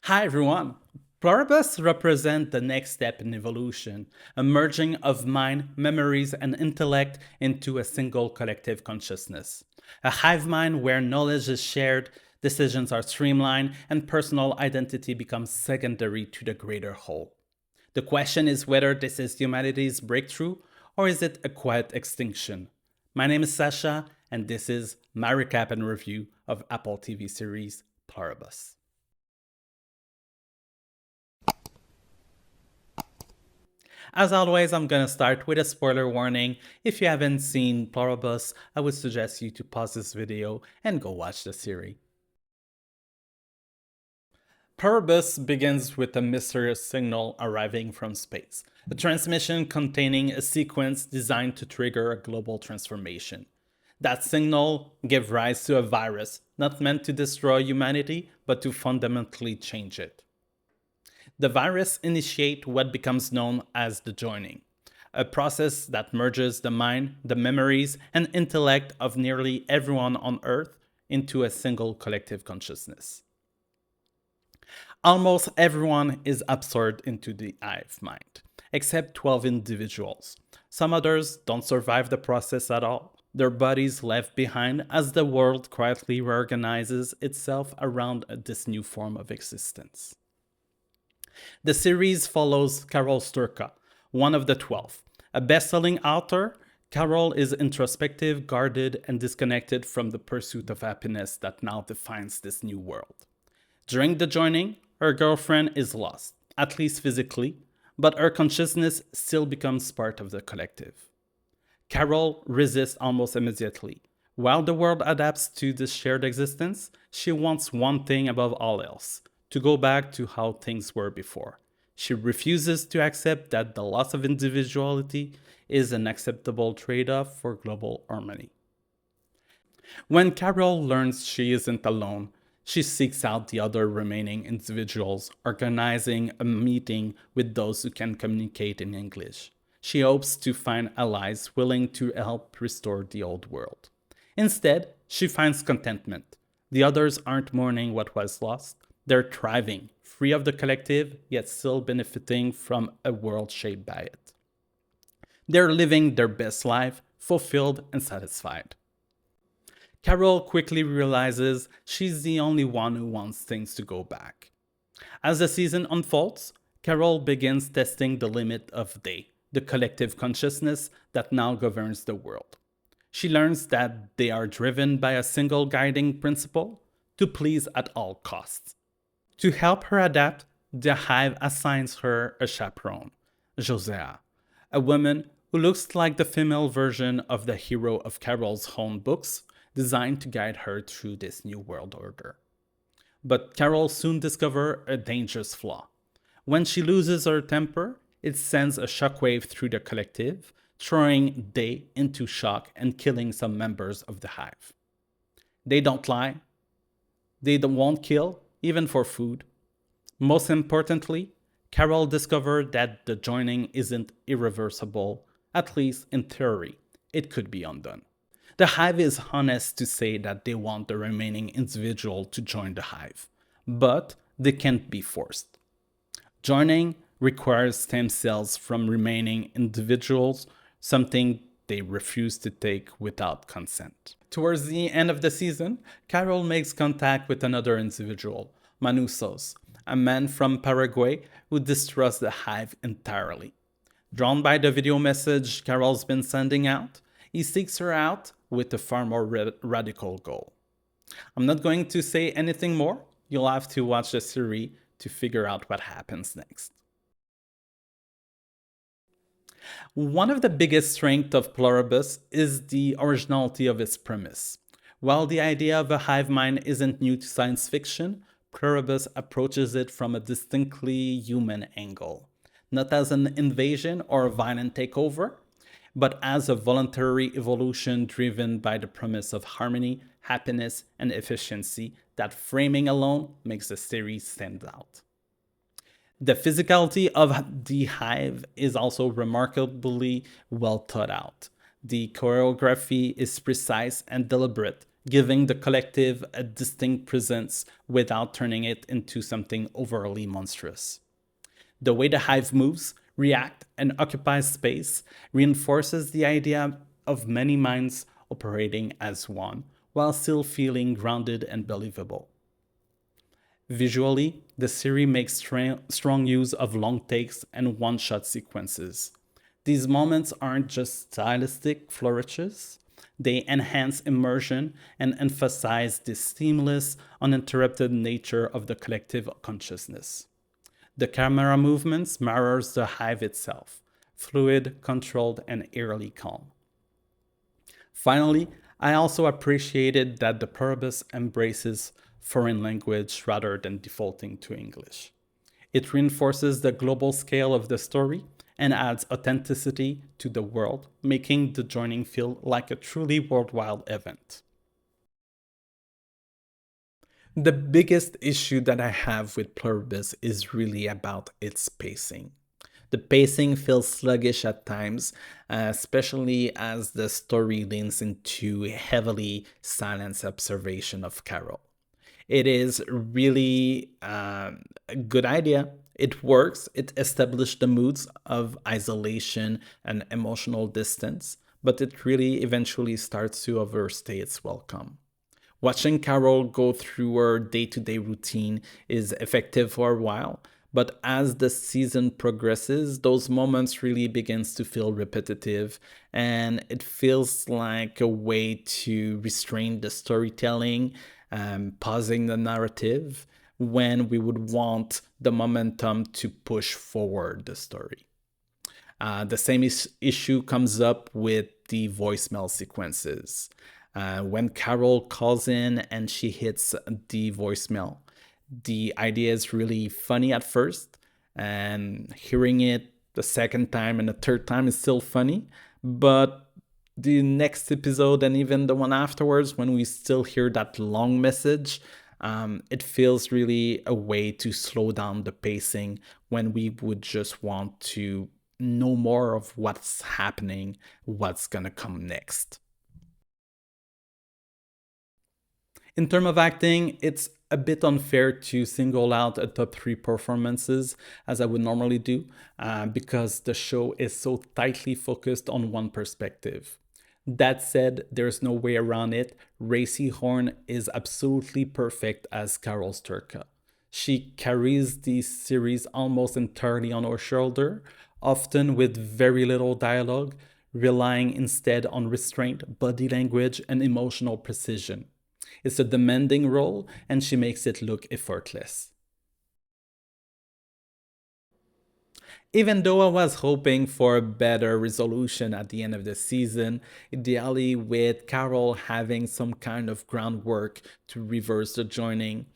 Hi everyone! Pluribus represent the next step in evolution, a merging of mind, memories, and intellect into a single collective consciousness. A hive mind where knowledge is shared, decisions are streamlined, and personal identity becomes secondary to the greater whole. The question is whether this is humanity's breakthrough or is it a quiet extinction? My name is Sasha, and this is my recap and review of Apple TV series Pluribus. As always, I'm gonna start with a spoiler warning. If you haven't seen Pluribus, I would suggest you to pause this video and go watch the series. Pluribus begins with a mysterious signal arriving from space, a transmission containing a sequence designed to trigger a global transformation. That signal gave rise to a virus, not meant to destroy humanity, but to fundamentally change it. The virus initiates what becomes known as the joining, a process that merges the mind, the memories, and intellect of nearly everyone on Earth into a single collective consciousness. Almost everyone is absorbed into the Hive mind, except 12 individuals. Some others don't survive the process at all. Their bodies left behind as the world quietly reorganizes itself around this new form of existence. The series follows Carol Sturka, one of the 12. A best-selling author, Carol is introspective, guarded, and disconnected from the pursuit of happiness that now defines this new world. During the joining, her girlfriend is lost, at least physically, but her consciousness still becomes part of the collective. Carol resists almost immediately. While the world adapts to this shared existence, she wants one thing above all else: to go back to how things were before. She refuses to accept that the loss of individuality is an acceptable trade-off for global harmony. When Carol learns she isn't alone, she seeks out the other remaining individuals, organizing a meeting with those who can communicate in English. She hopes to find allies willing to help restore the old world. Instead, she finds contentment. The others aren't mourning what was lost. They're thriving, free of the collective, yet still benefiting from a world shaped by it. They're living their best life, fulfilled and satisfied. Carol quickly realizes she's the only one who wants things to go back. As the season unfolds, Carol begins testing the limit of they, the collective consciousness that now governs the world. She learns that they are driven by a single guiding principle: to please at all costs. To help her adapt, the Hive assigns her a chaperone, Josea, a woman who looks like the female version of the hero of Carol's own books, designed to guide her through this new world order. But Carol soon discovers a dangerous flaw. When she loses her temper, it sends a shockwave through the collective, throwing they into shock and killing some members of the Hive. They don't lie. They won't kill, even for food. Most importantly, Carol discovered that the joining isn't irreversible, at least in theory. It could be undone. The Hive is honest to say that they want the remaining individual to join the Hive, but they can't be forced. Joining requires stem cells from remaining individuals, something they refuse to take without consent. Towards the end of the season, Carol makes contact with another individual, Manusos, a man from Paraguay who distrusts the Hive entirely. Drawn by the video message Carol's been sending out, he seeks her out with a far more radical goal. I'm not going to say anything more. You'll have to watch the series to figure out what happens next. One of the biggest strengths of Pluribus is the originality of its premise. While the idea of a hive mind isn't new to science fiction, Pluribus approaches it from a distinctly human angle. Not as an invasion or a violent takeover, but as a voluntary evolution driven by the premise of harmony, happiness, and efficiency. That framing alone makes the series stand out. The physicality of the Hive is also remarkably well thought out. The choreography is precise and deliberate, giving the collective a distinct presence without turning it into something overly monstrous. The way the hive moves, reacts, and occupies space reinforces the idea of many minds operating as one, while still feeling grounded and believable. Visually, the series makes strong use of long takes and one-shot sequences. These moments aren't just stylistic flourishes, they enhance immersion and emphasize the seamless, uninterrupted nature of the collective consciousness. The camera movements mirrors the hive itself, fluid, controlled, and eerily calm. Finally, I also appreciated that the Pluribus embraces foreign language rather than defaulting to English. It reinforces the global scale of the story and adds authenticity to the world, making the joining feel like a truly worldwide event. The biggest issue that I have with Pluribus is really about its pacing. The pacing feels sluggish at times, especially as the story leans into heavily silenced observation of Carol. It is really a good idea. It works. It established the moods of isolation and emotional distance, but it really eventually starts to overstay its welcome. Watching Carol go through her day to day routine is effective for a while, but as the season progresses, those moments really begins to feel repetitive and it feels like a way to restrain the storytelling, pausing the narrative when we would want the momentum to push forward the story. The same issue comes up with the voicemail sequences. When Carol calls in and she hits the voicemail, the idea is really funny at first, and hearing it the second time and the third time is still funny. But the next episode and even the one afterwards, when we still hear that long message, it feels really a way to slow down the pacing when we would just want to know more of what's happening, what's gonna come next. In terms of acting, it's a bit unfair to single out a top three performances as I would normally do, because the show is so tightly focused on one perspective. That said, there's no way around it. Racy Horn is absolutely perfect as Carol Sturka. She carries the series almost entirely on her shoulder, often with very little dialogue, relying instead on restraint, body language, and emotional precision. It's a demanding role, and she makes it look effortless. Even though I was hoping for a better resolution at the end of the season, ideally with Carol having some kind of groundwork to reverse the joining,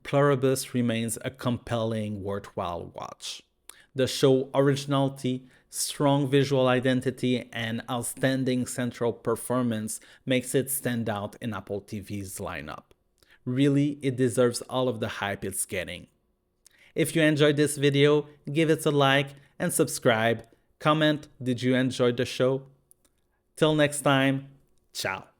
Pluribus remains a compelling, worthwhile watch. The show originality, strong visual identity, and outstanding central performance makes it stand out in Apple TV's lineup. Really, it deserves all of the hype it's getting. If you enjoyed this video, give it a like and subscribe. Comment, did you enjoy the show? Till next time, ciao.